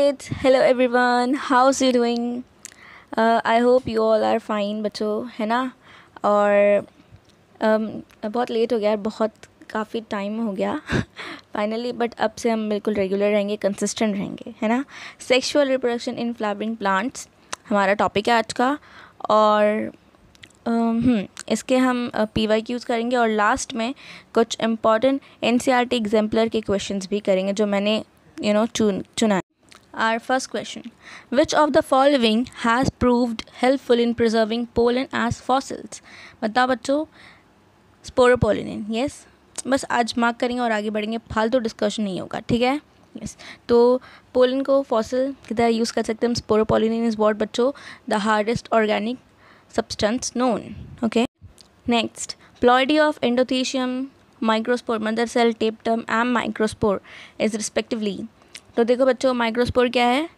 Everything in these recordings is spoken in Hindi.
Alright, hello everyone. How's you doing? I hope you all are fine बच्चों, है ना? और बहुत लेट हो गया, बहुत काफ़ी टाइम हो गया फाइनली, बट अब से हम बिल्कुल रेगुलर रहेंगे, कंसिस्टेंट रहेंगे, है ना? Sexual reproduction in flowering plants हमारा टॉपिक है आज का। और इसके हम PYQs करेंगे और लास्ट में कुछ इम्पॉर्टेंट NCERT एग्जाम्पलर के क्वेश्चंस भी करेंगे जो मैंने चुना है। Our first question: Which of the following has proved helpful in preserving pollen as fossils? बताओ बच्चों। Sporopollenin, yes. बस आज मार्क करेंगे और आगे बढ़ेंगे, फालतू डिस्कशन नहीं होगा, ठीक है? यस। तो पोलन को फॉसिल की तरह यूज़ कर सकते हैं हम। स्पोरोपोलिन इज व्हाट बच्चों? The hardest organic substance known. Okay. Next, ploidy of endothecium, microspore, mother cell, tapeworm and microspore is respectively. तो देखो बच्चों, माइक्रोस्पोर क्या है?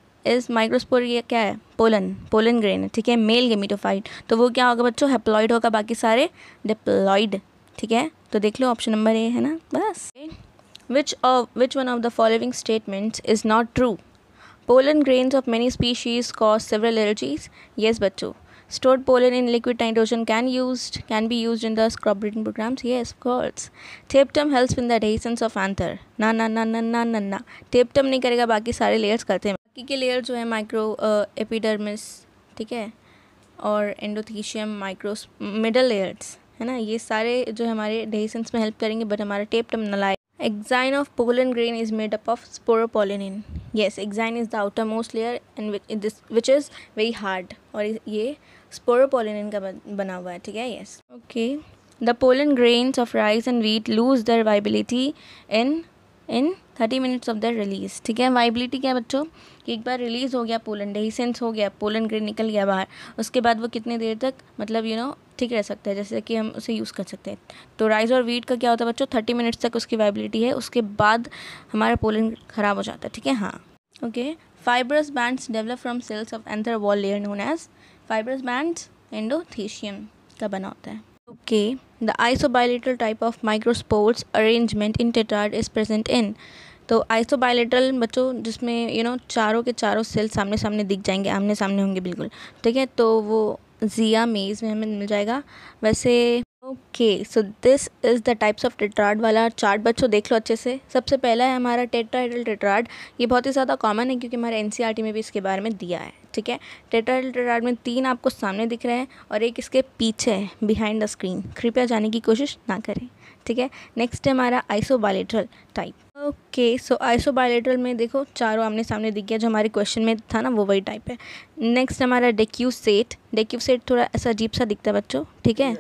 माइक्रोस्पोर ये क्या है? पोलन ग्रेन है, ठीक है, मेल गेमिटोफाइट। तो वो क्या होगा बच्चों? हैप्लॉइड होगा, बाकी सारे डिप्लॉइड, ठीक है? तो देख लो ऑप्शन नंबर ए है ना, बस। Which one of the following statements is not true? Pollen grains of many species cause several allergies. Yes बच्चों। Stored pollen in liquid nitrogen can be used in the crop breeding programs. Yes, of course. Tapeworm helps in the adhesions of anther. ना tapeworm नहीं करेगा, बाकी सारे लेयर्स करते हैं। बाकी के लेयर जो है माइक्रो एपिडर्मिस, ठीक है, और एंडोथीशियम, माइक्रो मिडल लेयर्स, है ना, ये सारे जो हमारे adhesions में हेल्प करेंगे, बट हमारा tapeworm नलाए। Exine of pollen grain is made up of sporopollenin. Yes, exine is the outermost layer and which is very hard. और ये sporopollenin का बना हुआ है, ठीक है? Yes. Okay. The pollen grains of rice and wheat lose their viability in 30 minutes of their release. ठीक है? वाइबिलिटी क्या है बच्चों? कि एक बार रिलीज़ हो गया पोलन, डेहिसेंस हो गया, पोलन ग्रेन निकल गया बाहर, उसके बाद वो कितने देर तक मतलब ठीक रह सकता है, जैसे कि हम उसे यूज़ कर सकते हैं। तो राइस और वीट का क्या होता है बच्चों? 30 मिनट्स तक उसकी वाइबिलिटी है, उसके बाद हमारा पोलन ख़राब हो जाता है, ठीक है? हाँ, okay. Fibrous bands develop from cells of anther wall layer known as fibrous bands endothecium का बना होता है। Okay. The isobilateral type of microspores arrangement in tetrad is present in. तो आइसोबाइलेटरल बच्चों जिसमें चारों के चारों सेल सामने सामने दिख जाएंगे, आमने सामने होंगे बिल्कुल, ठीक है? तो वो जिया मेज में हमें मिल जाएगा वैसे। Okay, so this is the types of tetrad वाला चार्ट बच्चों, देख लो अच्छे से। सबसे पहला है हमारा टेट्राहेड्रल टेट्राड। ये बहुत ही ज़्यादा कॉमन है क्योंकि हमारे NCERT में भी इसके बारे में दिया है, ठीक है? टेट्राहेड्रल टेट्राड में 3 आपको सामने दिख रहे हैं और एक इसके पीछे है, बिहाइंड द स्क्रीन। कृपया जाने की कोशिश ना करें, ठीक है? नेक्स्ट है हमारा आइसोबाइलेटरल टाइप। ओके, सो आइसोबाइलेटरल में देखो चारों आमने सामने दिख गया, जो हमारे क्वेश्चन में था ना, वो वही टाइप है। नेक्स्ट हमारा डेक्यूसेट थोड़ा ऐसा अजीब सा दिखता है बच्चों, ठीक है?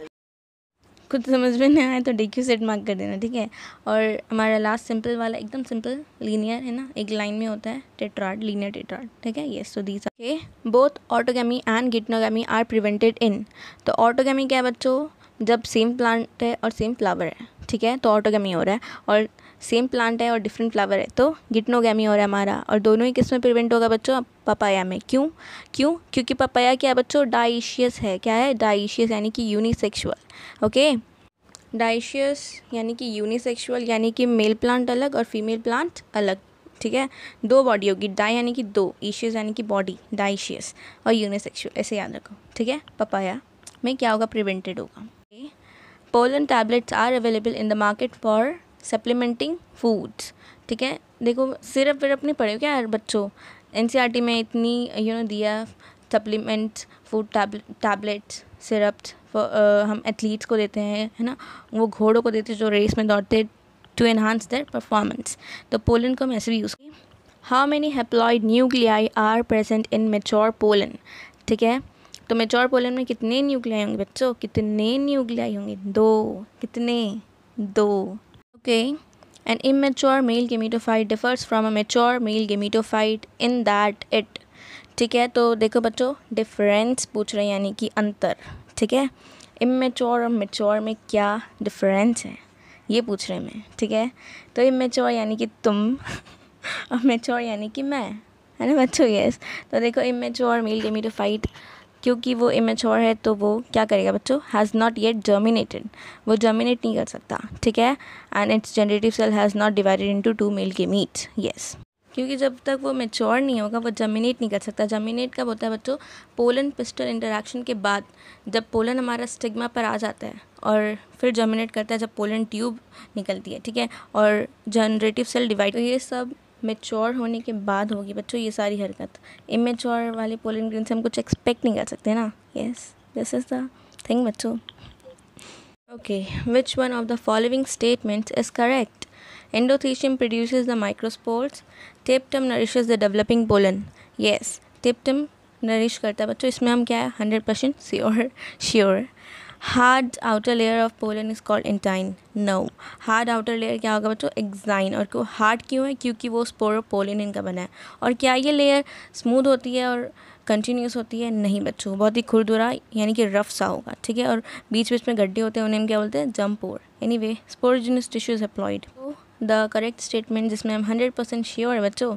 खुद समझ में नहीं आया तो डेक्यूसेट मार्क कर देना, ठीक है? और हमारा लास्ट सिंपल वाला एकदम सिंपल लीनियर है ना, एक लाइन में होता है, टेट्राड, लीनियर टेट्राड, ठीक है? Yes, so these are both autogamy and geitonogamy are prevented in. तो ऑटोगैमी क्या है बच्चों? जब सेम प्लांट है और सेम फ्लावर है, ठीक है, तो ऑटोगैमी हो रहा है। और सेम प्लांट है और डिफरेंट फ्लावर है तो गिटनोगैमी हो रहा है हमारा। और दोनों ही किस में प्रिवेंट होगा बच्चों? पपाया में। क्यों? क्योंकि पपाया क्या है बच्चों? डाइशियस है। क्या है? डाइशियस, यानी कि यूनिसेक्सुअल। ओके, डाइशियस यानी कि यूनिसेक्सुअल, यानी कि मेल प्लांट अलग और फीमेल प्लांट अलग, ठीक है? 2 बॉडी होगी, डाई यानी कि 2, ईशियस यानी कि बॉडी, डाइशियस और यूनिसेक्सुअल, ऐसे याद रखो, ठीक है? पपाया में क्या होगा? प्रिवेंटेड होगा। Pollen tablets are available in the market for supplementing foods, ठीक है? देखो सिरप विरप नहीं पड़े क्या यार बच्चों? NCERT में इतनी दिया सप्लीमेंट्स, फूड टैबलेट्स, सिरप्स हम एथलीट्स को देते हैं, है ना, वो घोड़ों को देते हैं जो रेस में दौड़ते, टू एनहांस देयर परफॉर्मेंस। तो पोलन को हम ऐसे भी यूज़ करें। How many haploid nuclei are present in mature pollen, ठीक है? तो मेच्योर पोलन में कितने न्यूक्लियाई होंगे बच्चों? कितने न्यूक्लियाई होंगे? 2। कितने? 2। Okay. An immature male gametophyte differs from a mature male gametophyte in that it, ठीक है? तो देखो बच्चों, डिफरेंस पूछ रहे हैं, यानी कि अंतर, ठीक है? इमेच्योर और मेच्योर में क्या डिफरेंस है ये पूछ रहे हैं मैं, ठीक है? तो इमेच्योर यानी कि तुम और मेच्योर यानी कि मैं, है ना बच्चों? यस। तो देखो इमेच्योर मेल गेमेटोफाइट, क्योंकि वो इमेच्योर है तो वो क्या करेगा बच्चों? हैज़ नॉट येट जर्मिनेटेड, वो जर्मिनेट नहीं कर सकता, ठीक है? And its generative cell has not divided into 2 male gametes. Yes, क्योंकि जब तक वो मैच्योर नहीं होगा वो जर्मिनेट नहीं कर सकता। जर्मिनेट कब होता है बच्चों? पोलन पिस्टल इंटरेक्शन के बाद, जब पोलन हमारा स्टिग्मा पर आ जाता है और फिर जर्मिनेट करता है जब पोलन ट्यूब निकलती है, ठीक है, और जनरेटिव सेल डिवाइड। तो ये सब मैच्योर होने के बाद होगी बच्चों ये सारी हरकत। इमेच्योर वाले पोलन ग्रेन से हम कुछ एक्सपेक्ट नहीं कर सकते ना। Yes, this is the thing बच्चों। Okay, which one of the following statements is correct? Endothecium produces the microspores. Tapetum nourishes the developing pollen. Yes, tapetum nourish करता है बच्चों। इसमें हम क्या है 100% sure. Hard outer layer of pollen is called intine. No. Hard outer layer क्या होगा बच्चों? exine। और क्यों hard क्यों है? क्योंकि वो स्पोरोपोलिन का बना है। और क्या ये लेयर स्मूथ होती है और कंटिन्यूस होती है? नहीं बच्चों, बहुत ही खुरदुरा यानी कि रफ सा होगा, ठीक है, और बीच बीच में गड्ढे होते हैं, उन्हें हम क्या बोलते हैं? Germ pore. Anyway, sporogenous tissue is haploid. तो द करेक्ट स्टेटमेंट जिसमें हम 100% श्योर है बच्चों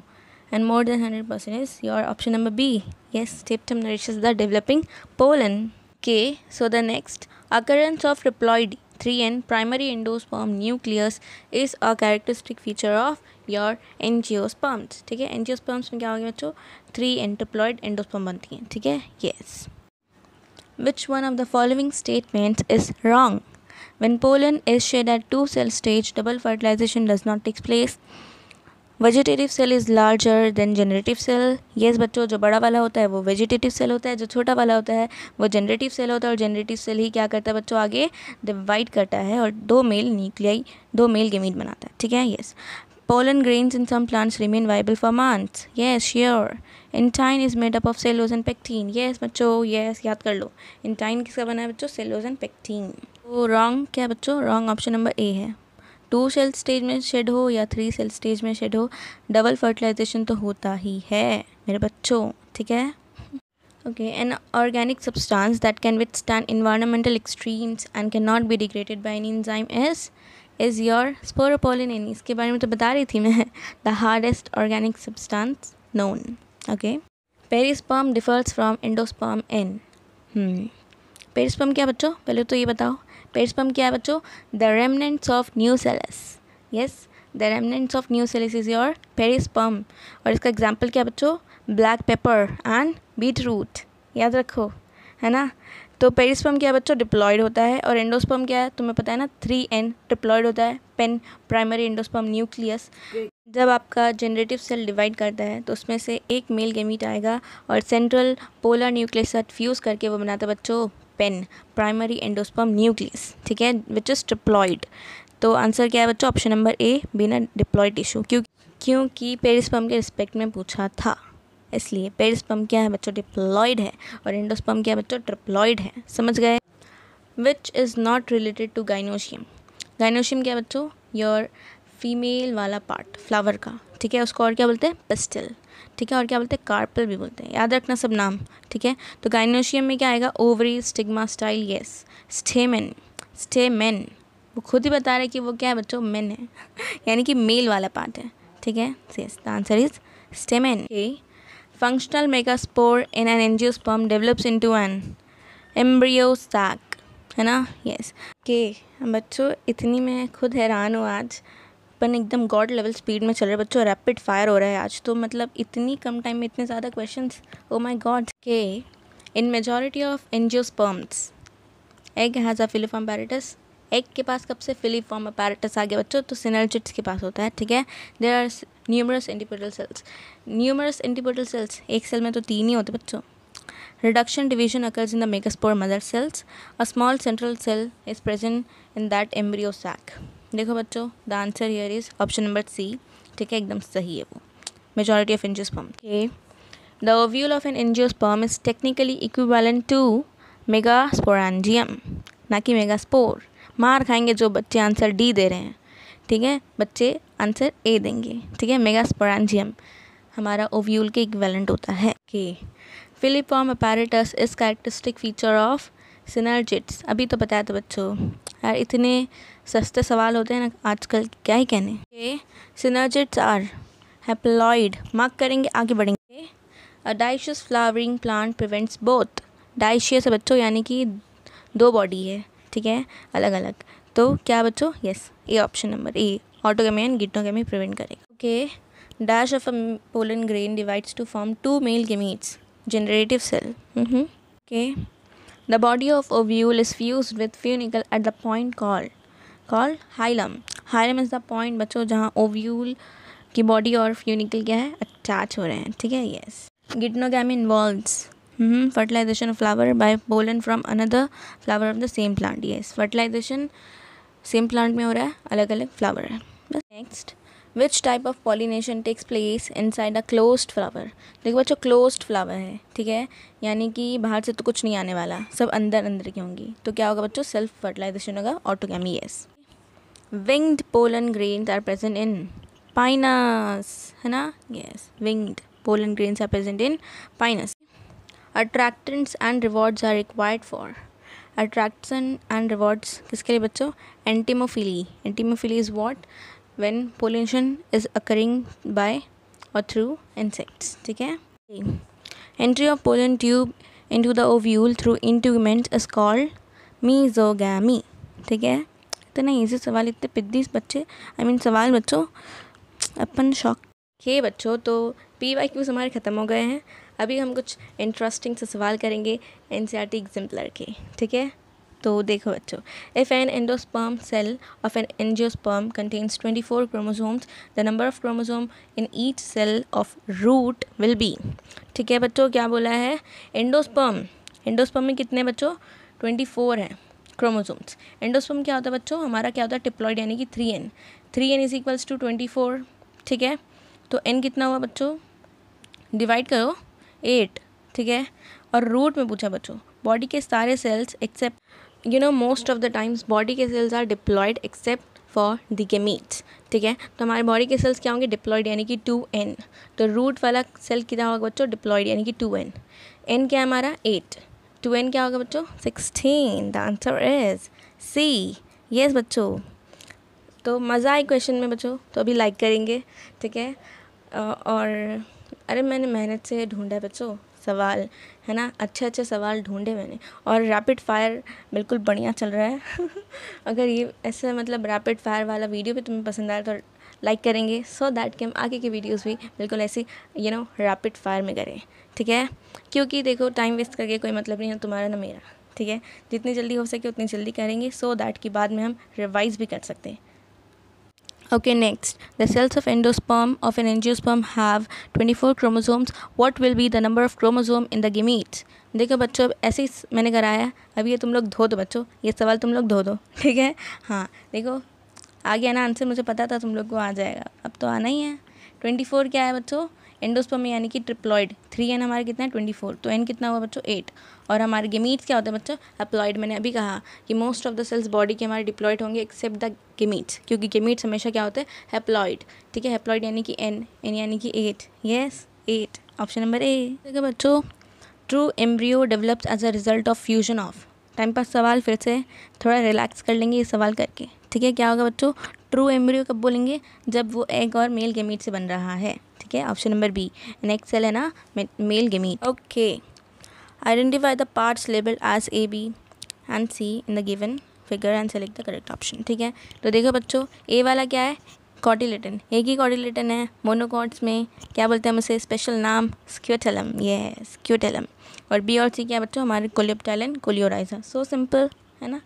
and more than 100% is your option number B. Yes, tapetum nourishes the developing pollen. Okay so the next, occurrence of Triploid 3N primary endosperm nucleus is a characteristic feature of your angiosperms। ठीक है, angiosperms में क्या होगा बच्चों? 3N triploid endosperm बनती हैं, ठीक है। Yes. Which one of the following statements is wrong? When pollen is shed at 2-cell stage, double fertilization does not take place. Vegetative cell is larger than generative cell. Yes बच्चों, जो बड़ा वाला होता है वो वेजिटेटिव सेल होता है, जो छोटा वाला होता है वो जनरेटिव सेल होता है। और जनरेटिव सेल ही क्या करता है बच्चों? आगे डिवाइड करता है और 2 मेल न्यूक्लियाई, 2 मेल गेमीट बनाता है, ठीक है। Yes, pollen grains in some plants remain viable for months. Yes, sure. Intine is made up of cellulose and pectin. Yes बच्चों, येस, याद कर लो। इंटाइन किसका बना है बच्चों? Cellulose and pectin. तो रॉन्ग क्या बच्चों? रॉन्ग ऑप्शन नंबर ए है। 2 सेल स्टेज में शेड हो या 3 सेल स्टेज में शेड हो, डबल फर्टिलाइजेशन तो होता ही है मेरे बच्चों, ठीक है। Okay, an organic substance that can withstand environmental extremes and can not be degraded by any enzyme is your sporopollenin. इसके बारे में तो बता रही थी मैं। The hardest organic substance known. Okay, perisperm differs from endosperm in. Perisperm क्या बच्चों? पहले तो ये बताओ, पेरिस्पर्म क्या है बच्चों? The remnants of nucellus. Yes, the remnants of nucellus is your perisperm. और इसका एग्जांपल क्या बच्चों? Black pepper and beet root, याद रखो, है ना। तो पेरिस्पर्म क्या है बच्चों? डिप्लॉयड होता है। और एंडोस्पर्म क्या है? तुम्हें पता है ना, 3N डिप्लॉयड होता है। PEN primary endosperm nucleus. जब आपका जनरेटिव सेल डिवाइड करता है तो उसमें से एक मेल गेमीट आएगा और सेंट्रल पोलर न्यूक्लियस साथ फ्यूज़ करके वो बनाता है बच्चों पेन प्राइमरी एंडोस्पर्म न्यूक्लियस, ठीक है, विच इज़ डिप्लॉयड। तो आंसर क्या है बच्चों? ऑप्शन नंबर ए, बिना डिप्लॉयड टिश्यू। क्योंकि पेरिस्पर्म के रिस्पेक्ट में पूछा था, इसलिए पेरिस्पर्म क्या है बच्चों? डिप्लॉयड है। और एंडोस्पर्म क्या है बच्चों? ट्रिप्लॉयड है। समझ गए? Which is not related to gynoecium. Gynoecium क्या है बच्चों? योर फीमेल वाला पार्ट फ्लावर का, ठीक है, उसको और क्या बोलते हैं? पिस्टल, ठीक है, और क्या बोलते हैं? कार्पल भी बोलते हैं। याद रखना सब नाम, ठीक है। तो गाइनोशियम में क्या आएगा? Ovary, stigma, style, yes, stamen. वो खुद ही बता रहे कि वो क्या है बच्चों? मेन है यानी कि मेल वाला पार्ट है, ठीक है। Yes, the answer is stamen. Functional megaspore in an angiosperm develops into an embryo sac, है ना। यस, के बच्चों इतनी मैं खुद हैरान हूँ आज। अपन एकदम गॉड लेवल स्पीड में चल रहे बच्चों, रैपिड फायर हो रहा है आज तो। मतलब इतनी कम टाइम में इतने ज़्यादा questions, O my god. Okay in majority of angiosperms egg has a filiform apparatus। Egg के पास कब से फिलिफॉर्म apparatus आ गया बच्चों? तो सिनर्जिड्स के पास होता है, ठीक है। There are numerous antipodal cells. Numerous antipodal cells, एक सेल में तो 3 ही होते बच्चों। Reduction division occurs in the megaspore mother cells. A small central cell is present in that embryo sac. देखो बच्चों, the answer here is option number C, ठीक है, एकदम सही है वो। Majority of angiosperm. Okay, the ovule of an angiosperm is technically equivalent to megasporangium, ना कि मेगास्पोर। मार खाएंगे जो बच्चे आंसर डी दे रहे हैं, ठीक है, बच्चे आंसर ए देंगे, ठीक है। मेगास्पोरेंजियम हमारा ओव्यूल के इक्विवेलेंट होता है। Okay, filiform apparatus is characteristic feature of synergids. अभी तो बताया था बच्चों, यार इतने सस्ते सवाल होते हैं ना आजकल, क्या ही कहने। सिनर्जिड्स आर हैप्लॉइड, मार्क करेंगे, आगे बढ़ेंगे। A dioecious flowering plant prevents both. Dioecious है बच्चों यानी कि 2 बॉडी है, ठीक है, अलग अलग। तो क्या बच्चों? Yes, A option number A, autogamy and geitonogamy prevent करेगा। Okay, Dash of a pollen grain divides to form 2 male gametes. Generative cell. Okay. The body of ovule is fused with funicle at the point called hilum. Hilum is the point बच्चों जहाँ ovule की body और funicle क्या है, attach हो रहे हैं. ठीक है. Yes. Geitonogamy involves fertilization of flower by pollen from another flower of the same plant. Yes. Fertilization same plant में हो रहा है, अलग अलग flower है. Next, which type of pollination takes place inside a closed flower? देखो बच्चों closed flower है, ठीक है, यानी कि बाहर से तो कुछ नहीं आने वाला, सब अंदर अंदर की होंगी. तो क्या होगा बच्चों, सेल्फ फर्टिलाइजेशन होगा, autogamy. Yes. Winged pollen grains are present in Pinus, है ना. Yes, winged pollen grains are present in Pinus. Attractants and rewards are required for. Attraction and rewards किसके लिए बच्चों, entomophily. Entomophily is what, when pollination is occurring by or through insects. ठीक है. Entry of pollen tube into the ovule through integument is called mesogamy. ठीक है. इतना ईजी सवाल, इतने पिद्दी बच्चे, सवाल बच्चों, अपन शॉक. हे बच्चों, तो PYQs हमारे ख़त्म हो गए हैं. अभी हम कुछ इंटरेस्टिंग से सवाल करेंगे NCERT एग्जाम्पलर के. ठीक है. तो देखो बच्चों, if an endosperm cell of an angiosperm contains 24 chromosomes, the number of chromosome in each cell of root will be. ठीक है बच्चों, क्या बोला है, एंडोस्पर्म में कितने बच्चों, 24 हैं क्रोमोसोम्स. एंडोस्पर्म क्या होता है बच्चों, हमारा क्या होता है, डिप्लॉइड, यानी कि 3n इज इक्वल्स टू 24. ठीक है. तो n कितना हुआ बच्चों, डिवाइड करो 8. ठीक है. और रूट में पूछा बच्चों, बॉडी के सारे cells except, most of the times body के cells are diploid except for the gametes. ठीक है. तो हमारे बॉडी के सेल्स क्या होंगे, डिप्लॉयड, यानी कि 2n. तो रूट वाला सेल कितना होगा बच्चों, डिप्लॉयड, यानी कि 2n. n क्या है हमारा, 8. 2n क्या होगा बच्चों, 16. The answer is C. Yes बच्चों. तो मज़ा आए क्वेश्चन में बच्चों, तो अभी लाइक करेंगे. ठीक है. और अरे मैंने मेहनत से ढूंढा है बच्चों सवाल, है ना, अच्छे सवाल ढूंढे मैंने, और रैपिड फायर बिल्कुल बढ़िया चल रहा है. अगर ये ऐसे रैपिड फायर वाला वीडियो भी तुम्हें पसंद आया तो लाइक करेंगे, सो दैट कि हम आगे की वीडियोस भी बिल्कुल ऐसी रैपिड फायर में करें. ठीक है. क्योंकि देखो, टाइम वेस्ट करके कोई मतलब नहीं है तुम्हारा ना मेरा. ठीक है. जितनी जल्दी हो सके उतनी जल्दी करेंगे, सो दैट कि बाद में हम रिवाइज भी कर सकते हैं. Okay, next, the cells of endosperm of an angiosperm have 24 chromosomes. What will be the number of chromosome in the gametes? देखो बच्चों, अब ऐसे ही मैंने कराया, अब ये तुम लोग धो दो बच्चों, ये सवाल तुम लोग धो दो. ठीक है. हाँ देखो, आ गया ना आंसर, मुझे पता था तुम लोग को आ जाएगा, अब तो आना ही है. 24 क्या है बच्चों, एंडोस्पर्म में, यानी कि ट्रिप्लॉइड. 3n हमारा कितना है, 24. तो n कितना हुआ बच्चों, 8. और हमारे गेमीट्स क्या होते हैं बच्चों, हैप्लॉइड. मैंने अभी कहा कि most of the sales body के हमारे डिप्लॉइड होंगे एक्सेप्ट द गेमीट्स, क्योंकि गेमीट्स हमेशा क्या होते हैं, हैप्लॉइड. ठीक है. हैप्लॉइड यानी कि n यानी कि 8. यस, 8. Option number A. देखो बच्चों, true embryo develops as a result of fusion of. Time pass सवाल, फिर से थोड़ा रिलैक्स कर लेंगे ये सवाल करके. ठीक है. क्या होगा बच्चों, ट्रू एम्ब्रियो कब बोलेंगे, जब वो एग और मेल गेमीट से बन रहा है. ठीक है. Option number B. Next cell है ना, male gamete. Okay. Identify the parts labelled as A, B and C in the given figure and select the correct option. ठीक है. तो देखो बच्चों, A वाला क्या है, कॉटिलेटन. एक ही कॉटिलेटन है. मोनोकॉट्स में क्या बोलते हैं हम उसे, स्पेशल नाम स्क्यूटेलम. ये स्क्यूटेलम. और B और C क्या बच्चों, हमारे कोलियोप्टेलन, कोलियोराइजा. सो सिंपल, है ना.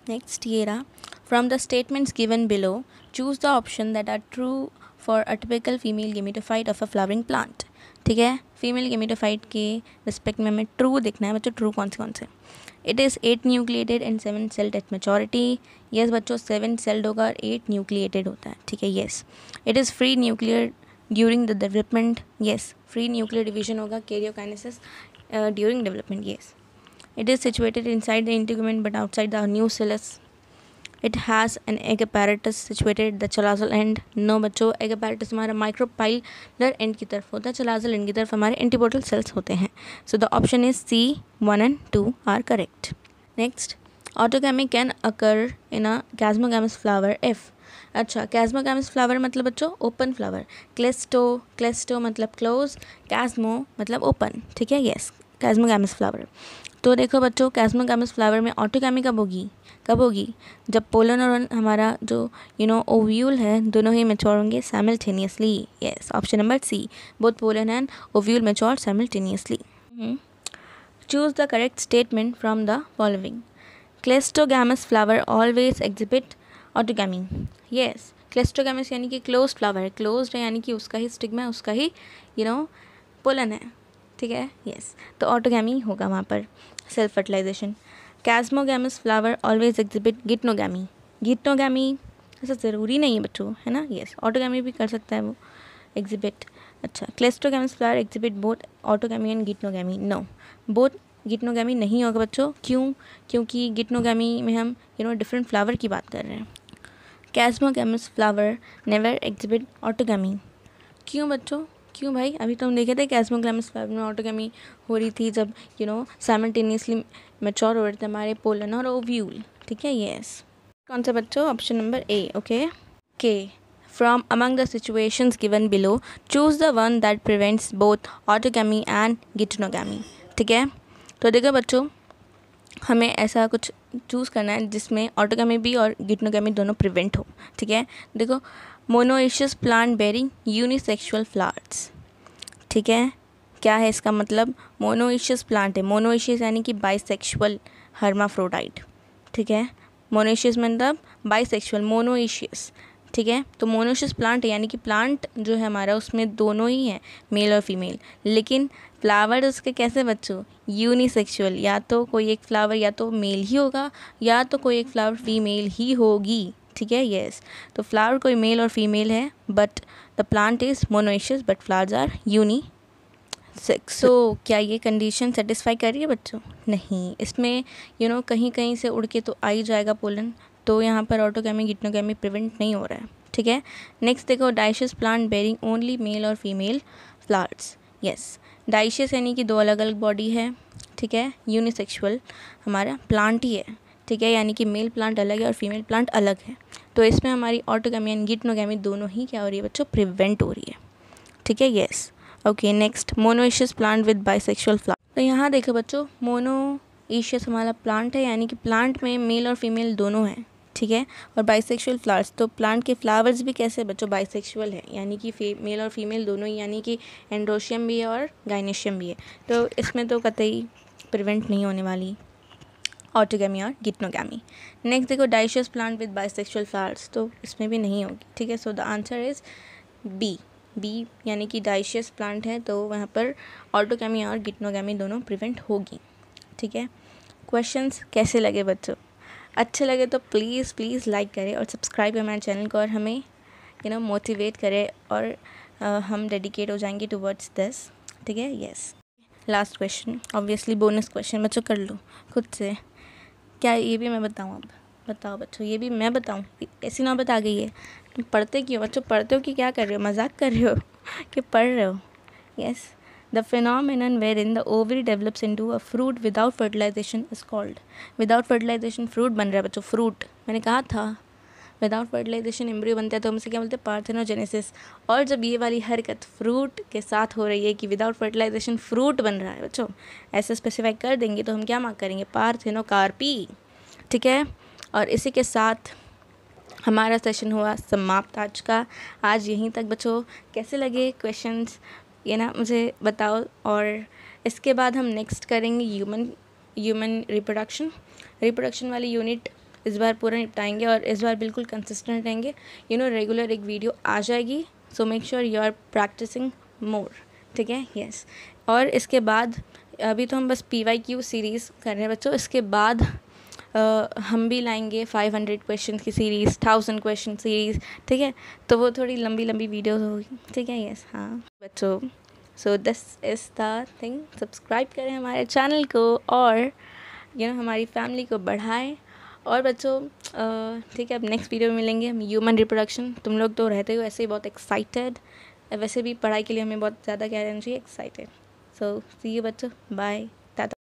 नेक्स्ट ये रहा, from the statements given below choose the option that are true for a typical female gametophyte of a flowering plant. ठीक है. फीमेल गेमेटोफाइट के रिस्पेक्ट में हमें ट्रू देखना है बच्चों. ट्रू कौन से. It is 8 nucleated and 7 celled at maturity. Yes बच्चों, 7 सेल्ड होगा और 8 न्यूक्लिएटेड होता है. ठीक है. Yes. It is free nuclear during the development. Yes, free nuclear division होगा, karyokinesis during development. Yes. It is situated inside the integument but outside the nucleus. It has an egg apparatus situated at the chalazal end. No बच्चों, egg apparatus हमारा micropylar end की तरफ होता है, chalazal end की तरफ हमारे antibodal cells होते हैं. So the option is C, 1 and 2 are correct. Next, autogamy can occur in a chasmogamous flower if. अच्छा, chasmogamous flower मतलब बच्चों open flower. क्लेस्टो मतलब close, chasmo मतलब open. ठीक है. Yes, chasmogamous flower. तो देखो बच्चों, कैस्मोगैमस फ्लावर में ऑटोगैमी कब होगी? जब पोलन और हमारा जो ओव्यूल है दोनों ही मैच्योर होंगे simultaneously. Yes, option number C, both pollen and ovule mature simultaneously. Choose the correct statement from the following. Cleistogamous flower always exhibit autogamy. Yes, cleistogamous यानी कि क्लोज फ्लावर है, क्लोज्ड है यानी कि उसका ही स्टिग्मा है, उसका ही पोलन है, ठीक है। यस, तो ऑटोगैमी होगा वहाँ पर, self fertilization. Chasmogamous flower always exhibit geitonogamy ऐसा ज़रूरी नहीं है बच्चों, है ना। यस, ऑटोगैमी भी कर सकता है वो एग्जिबिट। अच्छा, cleistogamous flower exhibit both autogamy and geitonogamy. No, both geitonogamy नहीं होगा बच्चों। क्यों? क्योंकि गिटनोगैमी में हम डिफरेंट फ्लावर की बात कर रहे हैं। कैस्मोगैमस फ्लावर नेवर एग्जिबिट ऑटोगैमी। क्यों बच्चों? क्यों भाई? अभी तो हम देखे थे कैस्मोगैमस फ्लावर में ऑटोगैमी हो रही थी जब साइमल्टेनियसली मैच्योर हो रहे थे हमारे पोलन और ओव्यूल, ठीक है। यस, कौन सा बच्चों? Option number A. Okay, okay from among the situations given below choose the one that prevents both autogamy and geitonogamy, ठीक है। तो देखो बच्चों, हमें ऐसा कुछ चूज़ करना है जिसमें ऑटोगैमी भी और गिटनोगैमी दोनों प्रिवेंट हो, ठीक है। देखो, monoecious plant bearing unisexual flowers, ठीक है। क्या है इसका मतलब? मोनोइशियस प्लांट है, मोनोइशियस यानी कि बाइसेक्सुअल हर्माफ्रोडाइट, ठीक है। मोनोइशियस मतलब बाइसेक्सुअल, मोनोइशियस, ठीक है। तो मोनोइशियस प्लांट है यानी कि प्लांट जो है हमारा उसमें दोनों ही है, मेल और फीमेल। लेकिन फ्लावर उसके कैसे बच्चों? यूनिसेक्सुअल, या तो कोई एक फ्लावर या तो मेल ही होगा या तो कोई एक फ्लावर फीमेल ही होगी, ठीक है। यस, तो फ्लावर कोई मेल और फीमेल है but the plant is monoecious but flowers are unisex. So क्या ये कंडीशन सेटिस्फाई कर रही है बच्चों? नहीं, इसमें कहीं कहीं से उड़ के तो आ ही जाएगा पोलन, तो यहाँ पर ऑटोगैमी गिटनोगैमी प्रिवेंट नहीं हो रहा है, ठीक है। नेक्स्ट देखो, dioecious plant bearing only male और फीमेल फ्लावर्स। यस, डाइशियस यानी कि दो अलग अलग बॉडी है, ठीक है। यूनिसेक्सुअल हमारा प्लांट ही है, ठीक है, यानी कि मेल प्लांट अलग है और फीमेल प्लांट अलग है। तो इसमें हमारी ऑटोगैमी एंड गिटनोगैमी दोनों ही क्या हो रही है बच्चों? प्रिवेंट हो रही है, ठीक है। Yes, okay. Next, monoecious plant with bisexual flower. तो यहाँ देखो बच्चों, मोनोइशियस हमारा प्लांट है यानी कि प्लांट में मेल और फीमेल दोनों हैं, ठीक है। और बाइसेक्सुअल फ्लावर्स, तो प्लांट के फ्लावर्स भी कैसे बच्चों? बाइसेक्सुअल है, यानी कि मेल और फीमेल दोनों ही, यानी कि एंड्रोशियम भी है और गाइनेशियम भी है। तो इसमें तो कतई प्रिवेंट नहीं होने वाली ऑटोगैमी और गिटनोगैमी। नेक्स्ट देखो, dioecious plant with bisexual flowers, तो इसमें भी नहीं होगी, ठीक है। So the answer is B यानी कि डाइशियस प्लांट है तो वहाँ पर ऑटोगैमी और गिटनोगैमी दोनों प्रिवेंट होगी, ठीक है। क्वेश्चंस कैसे लगे बच्चों? अच्छे लगे तो प्लीज़ लाइक करें और सब्सक्राइब करें हमारे चैनल को, और हमें मोटिवेट करें, और हम डेडिकेट हो जाएंगे टुवर्ड्स दिस, ठीक है। Yes, last question, obviously bonus question बच्चों, कर लो खुद से। क्या ये भी मैं बताऊँ? अब बताओ बच्चों, ये भी मैं बताऊँ? ऐसी नौबत आ गई है। तुम पढ़ते क्यों बच्चों? पढ़ते हो कि क्या कर रहे हो? मजाक कर रहे हो कि पढ़ रहे हो? Yes, the phenomenon wherein the ovary develops into a fruit without fertilization is called। Without fertilization fruit बन रहा है बच्चों, फ्रूट मैंने कहा था। विदाउट फर्टिलाइजेशन एम्ब्रियो बनता है तो हम इसे क्या बोलते हैं? पार्थेनोजेनेसिस। और जब ये वाली हरकत फ्रूट के साथ हो रही है कि विदाउट फर्टिलाइजेशन फ्रूट बन रहा है बच्चों, ऐसे स्पेसिफाई कर देंगे तो हम क्या मार्क करेंगे? पार्थेनोकार्पी, ठीक है। और इसी के साथ हमारा सेशन हुआ समाप्त आज का। आज यहीं तक बच्चों। कैसे लगे क्वेश्चंस ये ना मुझे बताओ। और इसके बाद हम नेक्स्ट करेंगे ह्यूमन रिप्रोडक्शन वाली यूनिट इस बार पूरा निपटाएंगे, और इस बार बिल्कुल कंसिस्टेंट रहेंगे। रेगुलर एक वीडियो आ जाएगी। So make sure you are practicing more, ठीक है। यस, और इसके बाद अभी तो हम बस PYQ सीरीज़ कर रहे हैं बच्चों। इसके बाद हम भी लाएंगे 500 क्वेश्चन की सीरीज़, 1000 क्वेश्चन सीरीज़, ठीक है। तो वो थोड़ी लंबी वीडियोस होगी, ठीक है। यस, हाँ बच्चों। So this is the thing. Subscribe करें हमारे चैनल को, और हमारी फैमिली को बढ़ाएं। और बच्चों ठीक है, अब नेक्स्ट वीडियो में मिलेंगे हम ह्यूमन रिप्रोडक्शन। तुम लोग तो रहते हो ऐसे ही बहुत एक्साइटेड, वैसे भी पढ़ाई के लिए हमें बहुत ज़्यादा क्या रहना चाहिए? एक्साइटेड। सो सी यू बच्चों, बाय।